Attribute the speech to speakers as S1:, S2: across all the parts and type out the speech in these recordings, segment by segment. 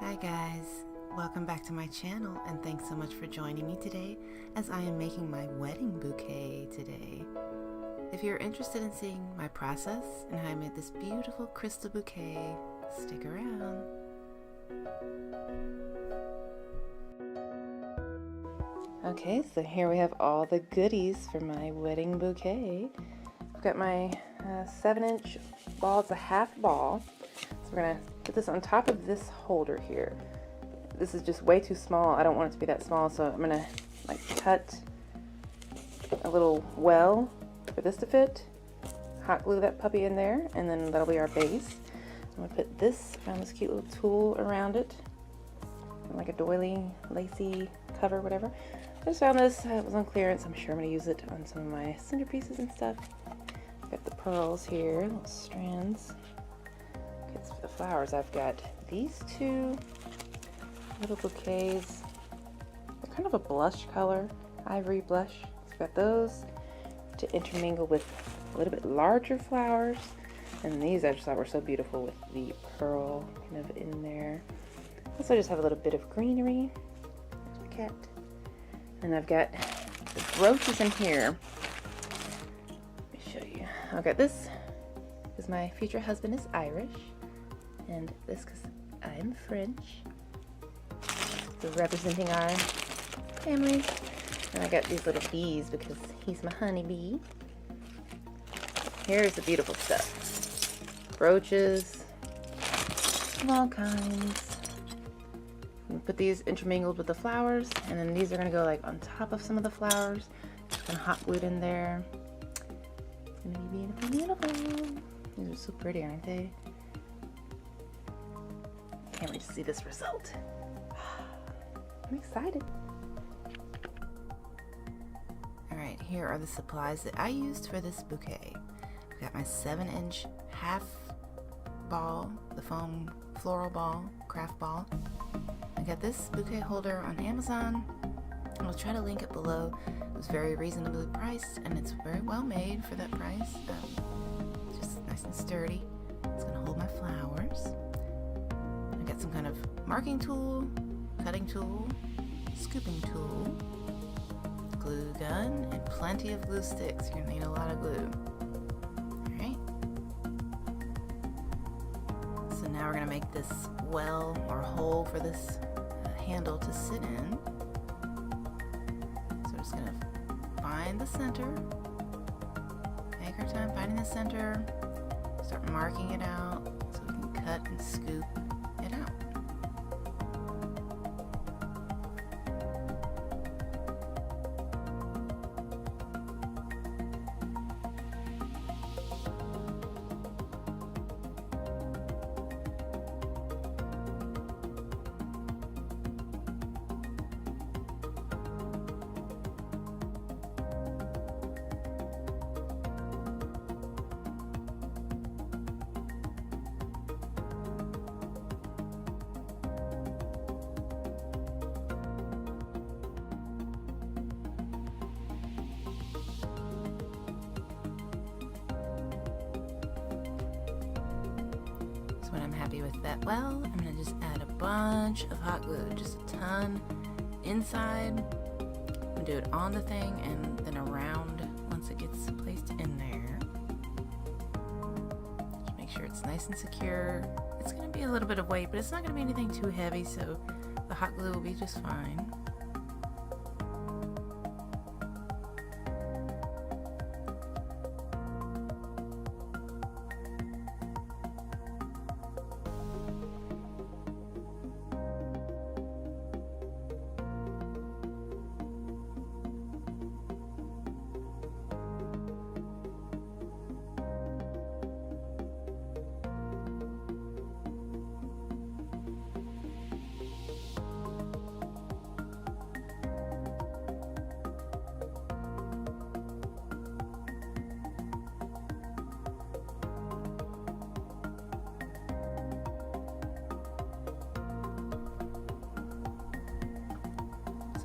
S1: Hi guys, welcome back to my channel and thanks so much for joining me today as I am making my wedding bouquet today. If you're interested in seeing my process and how I made this beautiful crystal bouquet, stick around. Okay, so here we have all the goodies for my wedding bouquet. I've got my 7-inch ball. It's a half ball. So we're going to put this on top of this holder here. This is just way too small. I don't want it to be that small, so I'm going to cut a little well for this to fit. Hot glue that puppy in there, and then that'll be our base. I'm going to put this, found this cute little tool around it, like a doily, lacy cover, whatever. I just found this, it was on clearance. I'm sure I'm going to use it on some of my centerpieces and stuff. Got the pearls here, little strands. Okay, so for the flowers, I've got these two little bouquets. They're kind of a blush color, ivory blush. So I've got those to intermingle with a little bit larger flowers. And these I just thought were so beautiful with the pearl kind of in there. Also, I just have a little bit of greenery. There's my cat. And I've got the brooches in here. Let me show you. I've got this because my future husband is Irish, and this because I'm French. So representing our families. And I got these little bees because he's my honeybee. Here's the beautiful stuff. Brooches of all kinds. Put these intermingled with the flowers, and then these are going to go like on top of some of the flowers. Just kind of hot glued in there. It's going to be beautiful, beautiful. These are so pretty, aren't they? Can't wait to see this result. I'm excited. Alright, here are the supplies that I used for this bouquet. I've got my 7-inch half ball, the foam floral ball, craft ball. I got this bouquet holder on Amazon. I'll try to link it below. It was very reasonably priced, and it's very well made for that price. Just nice and sturdy. It's going to hold my flowers. I got some kind of marking tool, cutting tool, scooping tool, glue gun, and plenty of glue sticks. You're going to need a lot of glue. Alright. So now we're going to make this well or hole for this handle to sit in. So we're just going to find the center, take our time finding the center, start marking it out so we can cut and scoop it out. When I'm happy with that well, I'm going to just add a bunch of hot glue, just a ton inside. I'm going to do it on the thing and then around once it gets placed in there. Just make sure it's nice and secure. It's going to be a little bit of weight, but it's not going to be anything too heavy, so the hot glue will be just fine.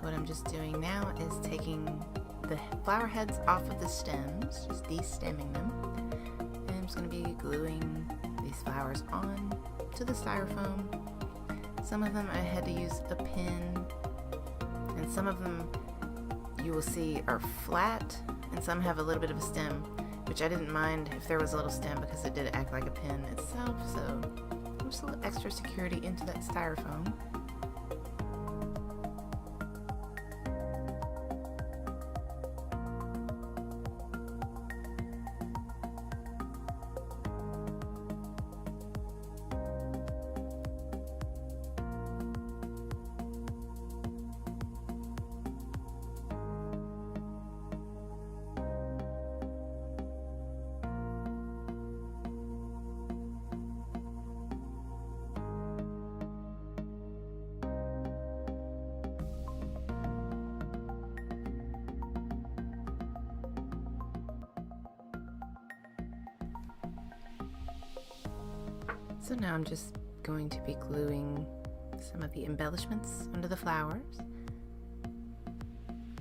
S1: What I'm just doing now is taking the flower heads off of the stems, just de-stemming them, and I'm just going to be gluing these flowers on to the styrofoam Some of them I had to use a pin, and some of them you will see are flat, and some have a little bit of a stem, which I didn't mind if there was a little stem because it did act like a pin itself, so just a little extra security into that styrofoam. So now I'm just going to be gluing some of the embellishments onto the flowers.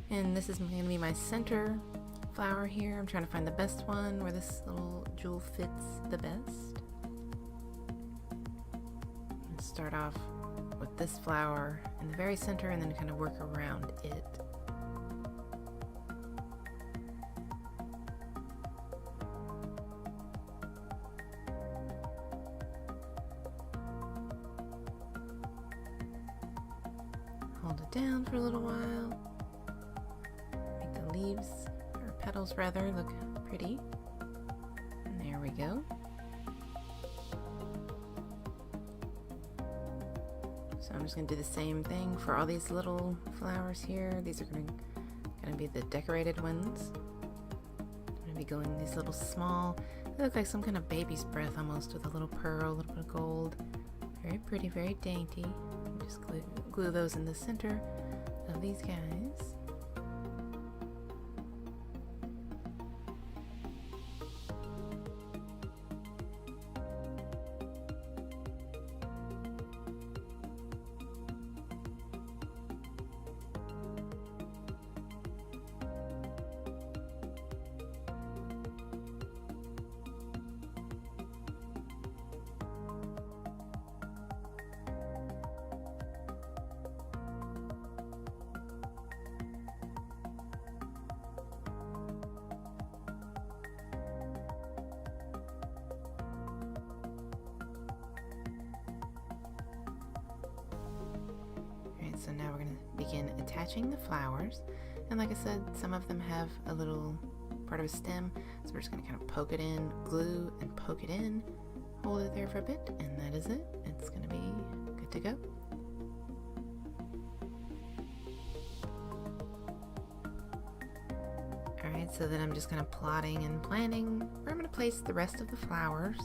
S1: And this is going to be my center flower here. I'm trying to find the best one where this little jewel fits the best. I'm start off with this flower in the very center and then kind of work around it. Hold it down for a little while. Make the leaves, or petals rather, look pretty. And there we go. So I'm just going to do the same thing for all these little flowers here. These are going to be the decorated ones. I'm going to be going these little small, they look like some kind of baby's breath almost, with a little pearl, a little bit of gold. Very pretty, very dainty. Just glue those in the center of these guys. So now we're going to begin attaching the flowers, and like I said, some of them have a little part of a stem, so we're just going to kind of poke it in, glue and poke it in, hold it there for a bit, and that is it. It's going to be good to go. Alright, so then I'm just kind of plotting and planning where I'm going to place the rest of the flowers.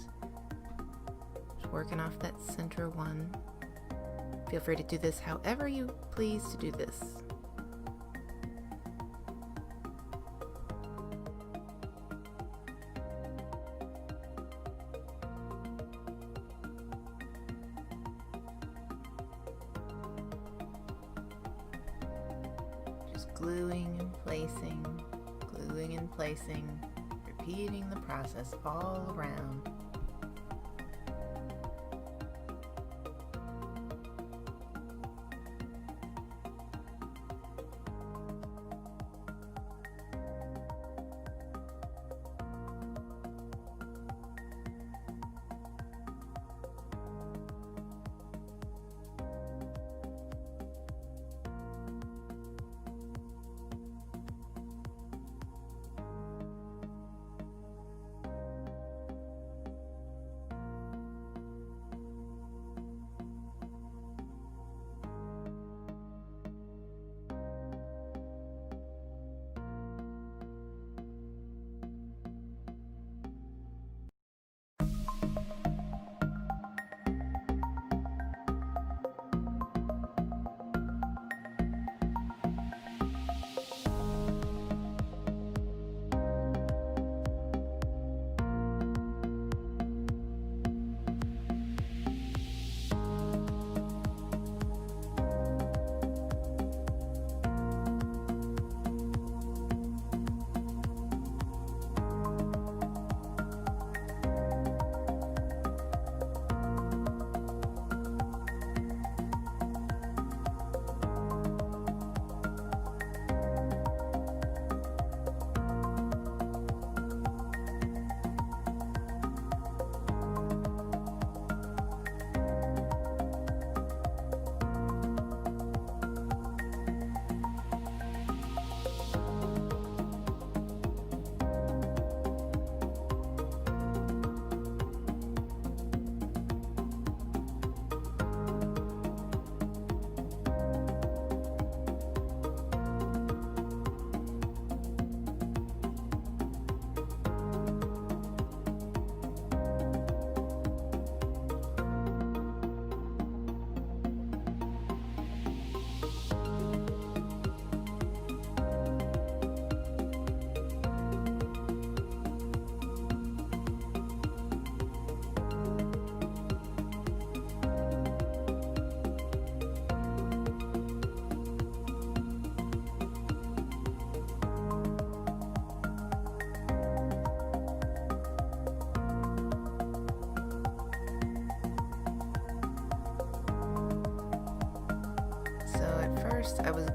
S1: Just working off that center one. Feel free to do this however you please to do this. Just gluing and placing, repeating the process all around.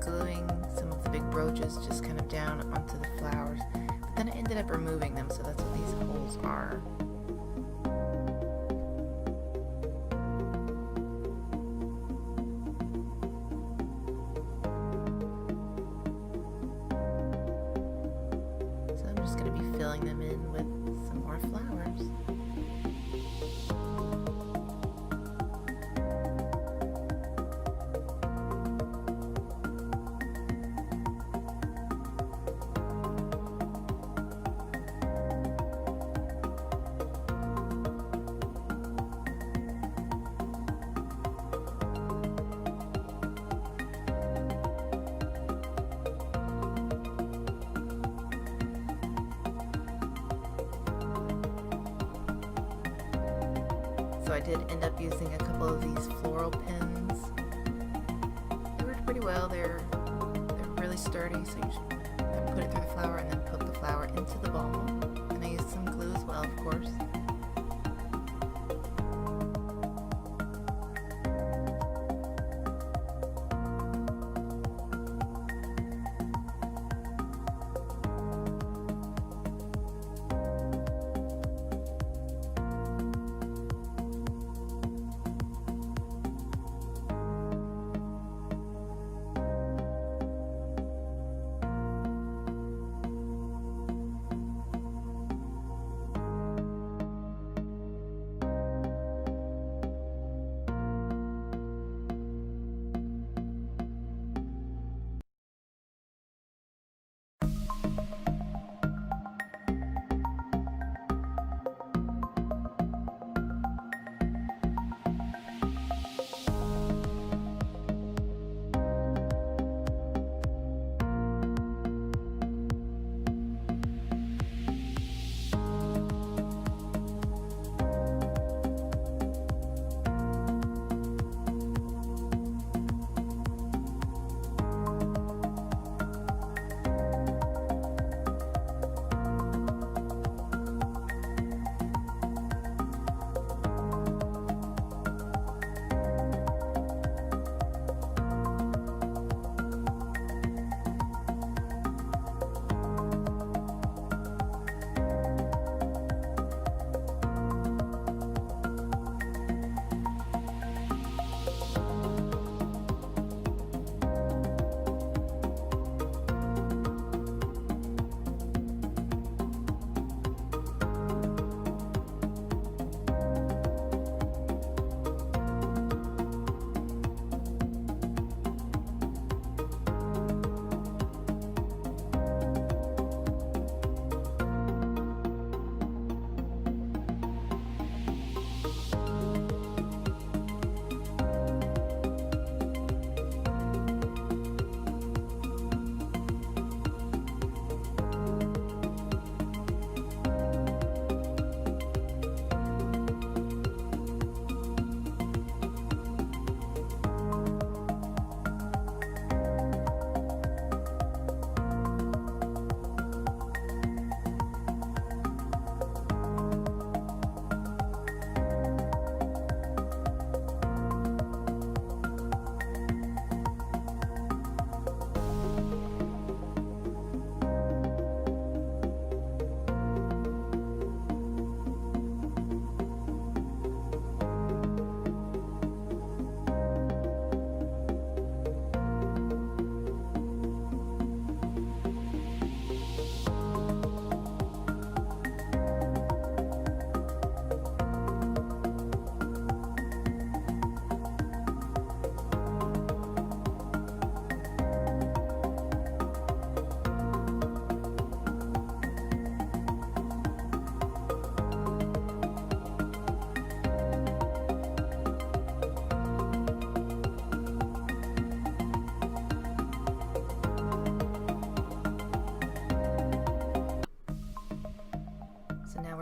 S1: gluing some of the big brooches just kind of down onto the flowers, but then I ended up removing them, so that's what these holes are. So I'm just going to be filling them in with some more flowers. So I did end up using a couple of these floral pins. They worked pretty well. They're really sturdy, so you just put it through the flower and then poke the flower into the ball. And I used some glue as well, of course.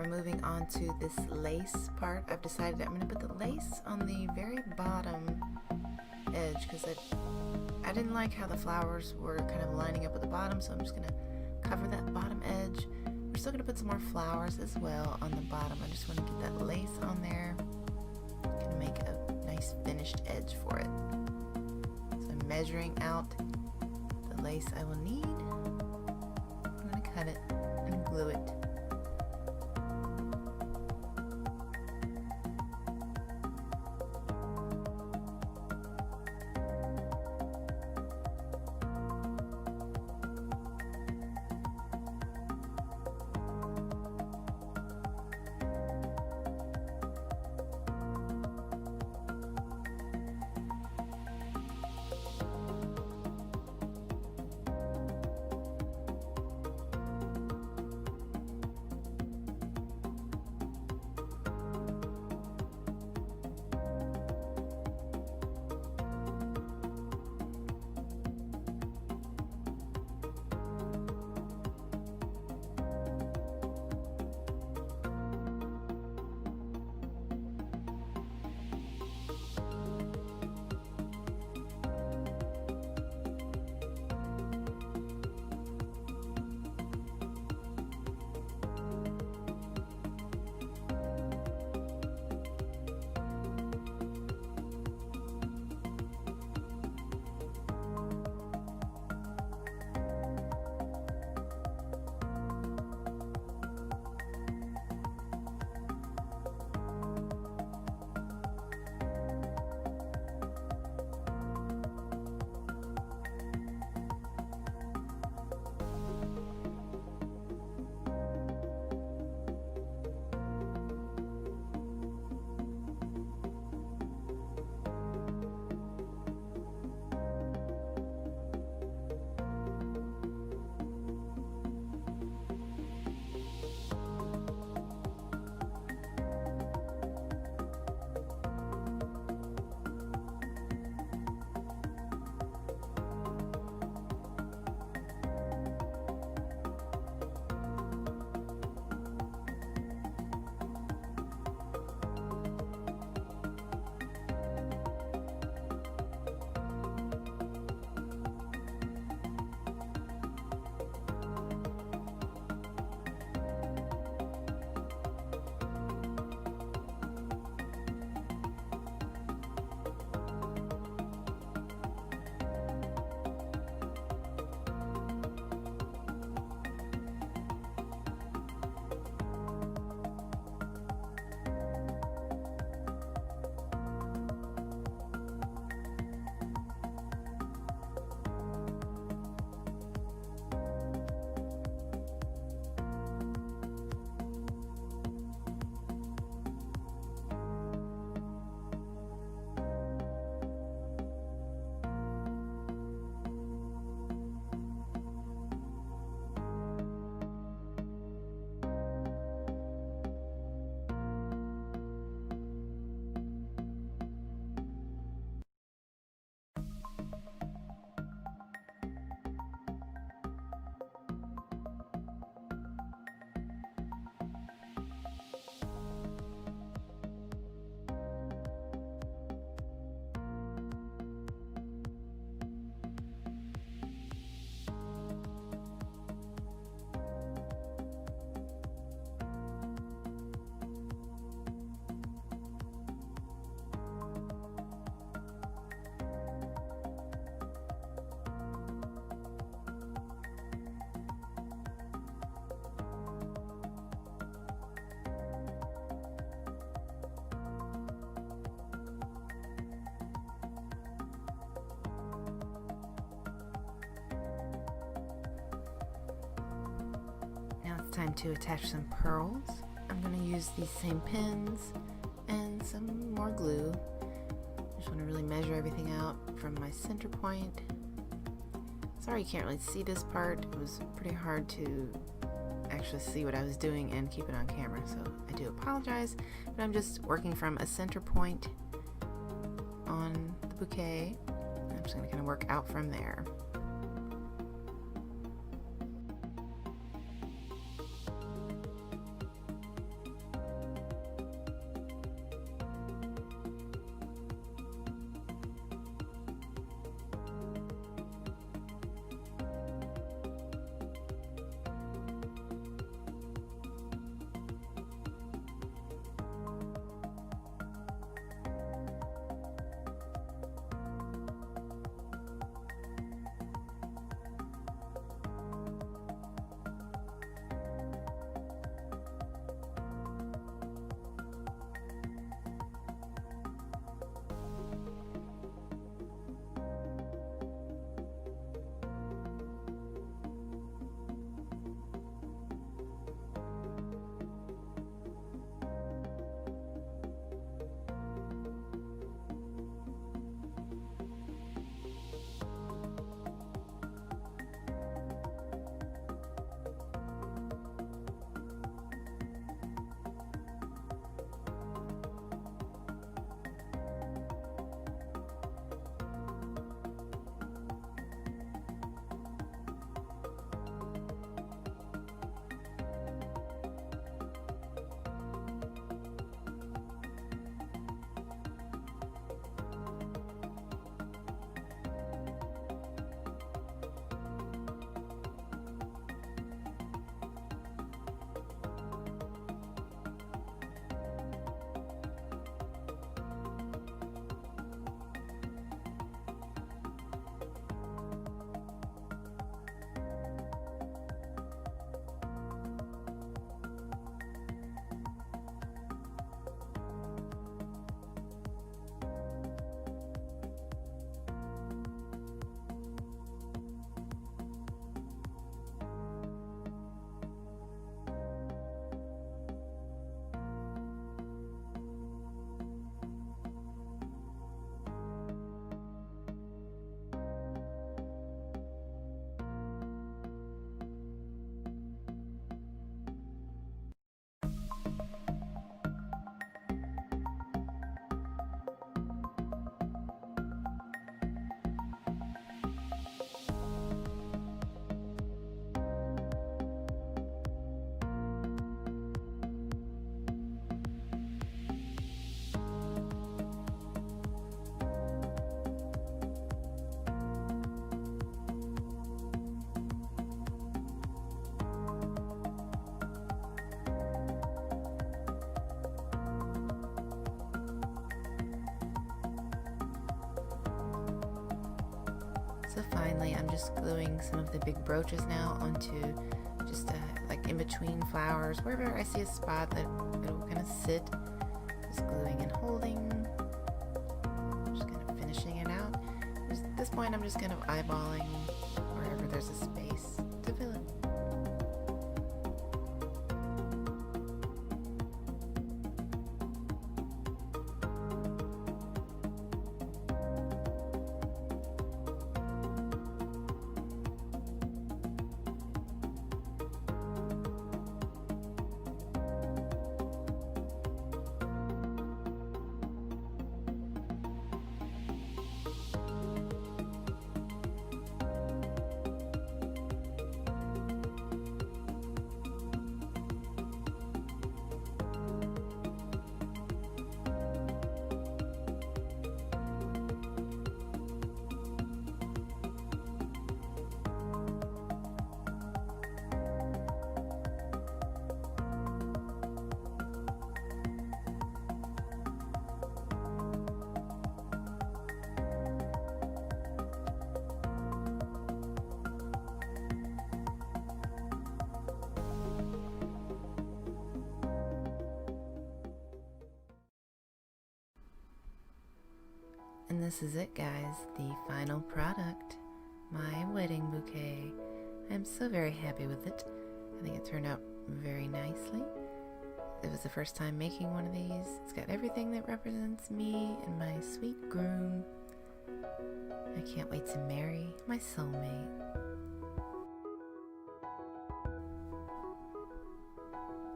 S1: Moving on to this lace part, I've decided I'm going to put the lace on the very bottom edge because I didn't like how the flowers were kind of lining up at the bottom, so I'm just going to cover that bottom edge. We're still going to put some more flowers as well on the bottom. I just want to get that lace on there, kind of make a nice finished edge for it. So I'm measuring out lace I will need. I'm going to cut it and glue it. Time to attach some pearls. I'm going to use these same pins and some more glue. I just want to really measure everything out from my center point. Sorry you can't really see this part. It was pretty hard to actually see what I was doing and keep it on camera, so I do apologize, but I'm just working from a center point on the bouquet. I'm just going to kind of work out from there. So finally, I'm just gluing some of the big brooches now onto just like in between flowers, wherever I see a spot that it'll kind of sit. Just gluing and holding. Just kind of finishing it out. At this point, I'm just kind of eyeballing wherever there's a space to fill it. And this is it, guys, the final product, my wedding bouquet. I'm so very happy with it. I think it turned out very nicely. It was the first time making one of these. It's got everything that represents me and my sweet groom. I can't wait to marry my soulmate.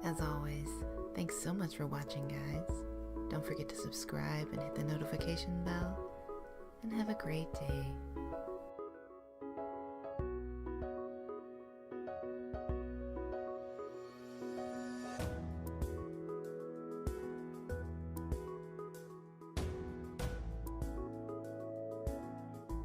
S1: As always, thanks so much for watching, guys. Don't forget to subscribe and hit the notification bell. And have a great day.